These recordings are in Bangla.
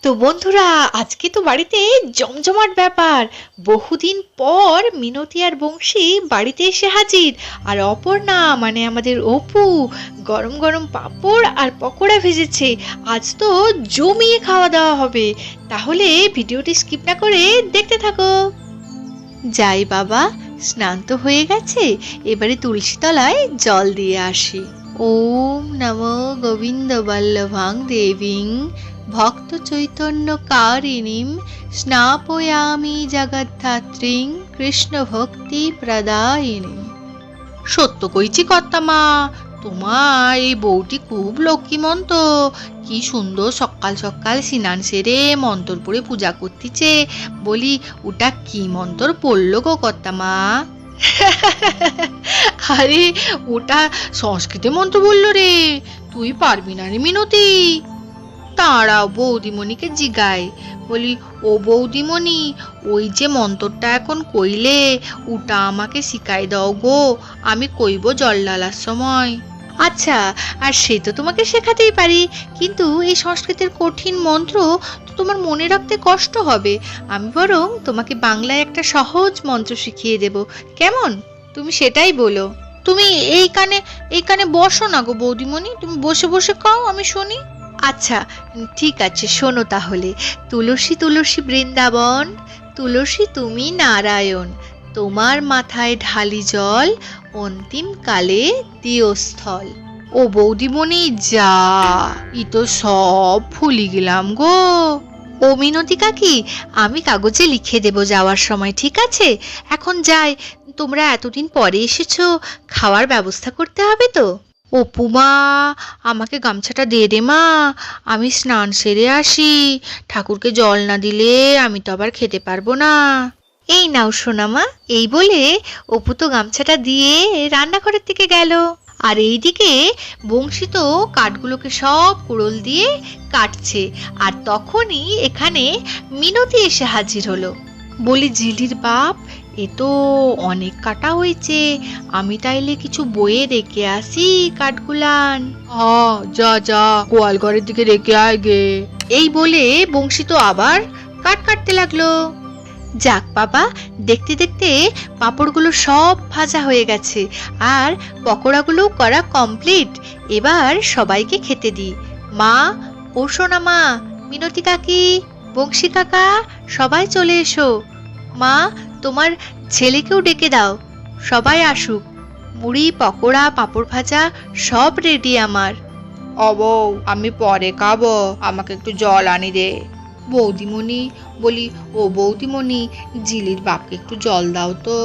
তো বন্ধুরা, আজকে তো বাড়িতে জমজমাট ব্যাপার। বহুদিন পর মিনতি আর বংশী বাড়িতে এসে হাজির। আর অপর্ণা মানে আমাদের অপু গরম গরম পাঁপড় আর পকোড়া ভেজেছে। আজ তো জমিয়ে খাওয়া দাওয়া হবে। তাহলে ভিডিওটি স্কিপ না করে দেখতে থাকো। যাই বাবা, স্নান তো হয়ে গেছে, এবারে তুলসী তলায় জল দিয়ে আসি। ওম নমো গোবিন্দ বল্লভাং দেবীং ভক্ত চৈতন্য কারিণীম স্নাপয়ামি জগদ্ধাত্রীং কৃষ্ণ ভক্তি প্রদায়িনী। সত্য কইছি কর্তামা, তোমার এই বউটি খুব লক্ষ্মীমন্ত। কি সুন্দর সকাল সকাল স্নান সেরে মন্তর পড়ে পূজা করতেছে। বলি, ওটা কি মন্তর পড়লো গো কর্তামা? আরে ওটা সংস্কৃতে মন্ত্র বললো রে, তুই পারবি না রে মিনতি? তাঁরাও বৌদিমণিকে জিগায়। বলি, ও বৌদিমণি, ওই যে মন্ত্রটা এখন কইলে ওটা আমাকে শিখাই দাও গো, আমি কইব জল ঢালার সময়। আচ্ছা, আর সে তো তোমাকে শেখাতেই পারি, কিন্তু এই সংস্কৃতের কঠিন মন্ত্র তো তোমার মনে রাখতে কষ্ট হবে। আমি বরং তোমাকে বাংলায় একটা সহজ মন্ত্র শিখিয়ে দেব, কেমন? তুমি সেটাই বলো। তুমি এই কানে বসো না গো বৌদিমণি, তুমি বসে বসে কাও, আমি শুনি। আচ্ছা ঠিক আছে, শোনো তাহলে। তুলসী তুলসী বৃন্দাবন, তুলসী তুমি নারায়ণ, তোমার মাথায় ঢালি জল, অন্তিম কালে দিও স্থল। ও বৌদিমণি যা, ই তো সব ভুলি গেলাম গো। ও মিনতি কাকি, আমি কাগজে লিখে দেব যাওয়ার সময়, ঠিক আছে? এখন যাই, তোমরা এতদিন পরে এসেছো, খাওয়ার ব্যবস্থা করতে হবে তো। অপু মা, আমাকে গামছাটা দে রে মা, আমি স্নান সেরে আসি। ঠাকুরকে জল না দিলে আমি তো আবার খেতে পারবো না। এই নাও সোনা মা। এই বলে অপু তো গামছাটা দিয়ে রান্নাঘরের দিকে গেল। আর এইদিকে বংশী তো কাঠগুলোকে সব কুড়োল দিয়ে কাটছে। আর তখনই এখানে মিনতি এসে হাজির হলো। বলি, ঝিলির বাপ, এ তো অনেক কাটা হয়েছে, আমি তাইলে কিছু বয়ে রেখে আসি কাঠগুলান। যা যা, গোয়াল ঘরের দিকে রেখে আয় গে। এই বলে বংশী তো আবার কাঠ কাটতে লাগলো। যাক বাবা, দেখতে দেখতে পাঁপড়গুলো সব ভাজা হয়ে গেছে আর পকোড়াগুলো করা কমপ্লিট। এবার সবাইকে খেতে দিই। মা, ও সোনা মা, মিনতি কাকি, বংশী কাকা, সবাই চলে এসো। মা, তোমার ছেলেকেও ডেকে দাও, সবাই আসুক। মুড়ি, পকোড়া, পাঁপড় ভাজা সব রেডি আমার। বউ, আমি পরে খাবো, আমাকে একটু জল আনি দে। বৌদিমণি, বলি, ও বৌদিমণি, জিলির বাপকে একটু জল দাও তো,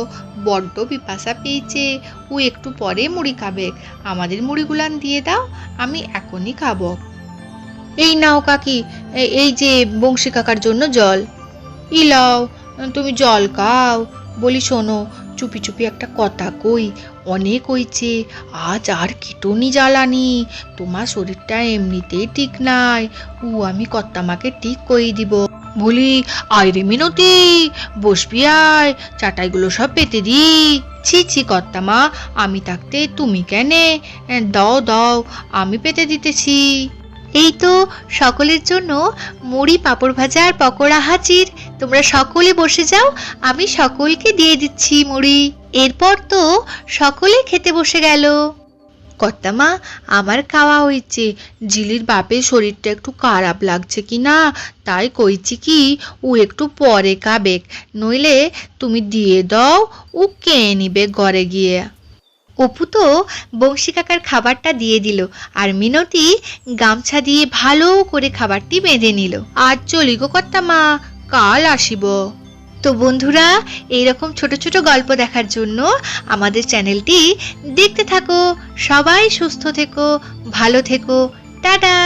বড্ড পিপাসা পেয়েছে, ও একটু পরে মুড়ি খাবে। আমাদের মুড়িগুলান দিয়ে দাও, আমি এখনই খাবো। এই নাও কাকি, এই যে বংশী কাকার জন্য জল। ইলাও, তুমি জল খাও। বলি, শোনো, চুপি চুপি একটা কথা কই, অনেক হইছে, আজ আর কিটনি জ্বালানি, তোমার শরীরটা এমনিতেই ঠিক নাই, আমি কর্তামাকে ঠিক কই দিব। বলি, আয় রে মিনতি, বসবি আয়, চাটাইগুলো সব পেতে দি। ছি ছি কর্তামা, আমি থাকতে তুমি কেনে? দাও দাও, আমি পেতে দিতেছি। এই তো সকলের জন্য মুড়ি, পাঁপড় ভাজা আর পকোড়া হাজির। তোমরা সকলে বসে যাও, আমি সকলকে দিয়ে দিচ্ছি মুড়ি। এরপর তো সকলে খেতে বসে গেল। কর্তামা, আমার খাওয়া হয়েছে, জিলির বাপের শরীরটা একটু খারাপ লাগছে কি না, তাই কইছি কি ও একটু পরে খাবে, নইলে তুমি দিয়ে দাও, ও কে নিবে ঘরে গিয়ে। অপু তো বংশী কাকার খাবারটা দিয়ে দিল, আর মিনতি গামছা দিয়ে ভালো করে খাবারটি বেঁধে নিল। আজ চলি গো কর্তামা, কাল আসিব। তো বন্ধুরা, এইরকম ছোট ছোট গল্প দেখার জন্য আমাদের চ্যানেলটি দেখতে থাকো। সবাই সুস্থ থেকো, ভালো থেকো, টাটা।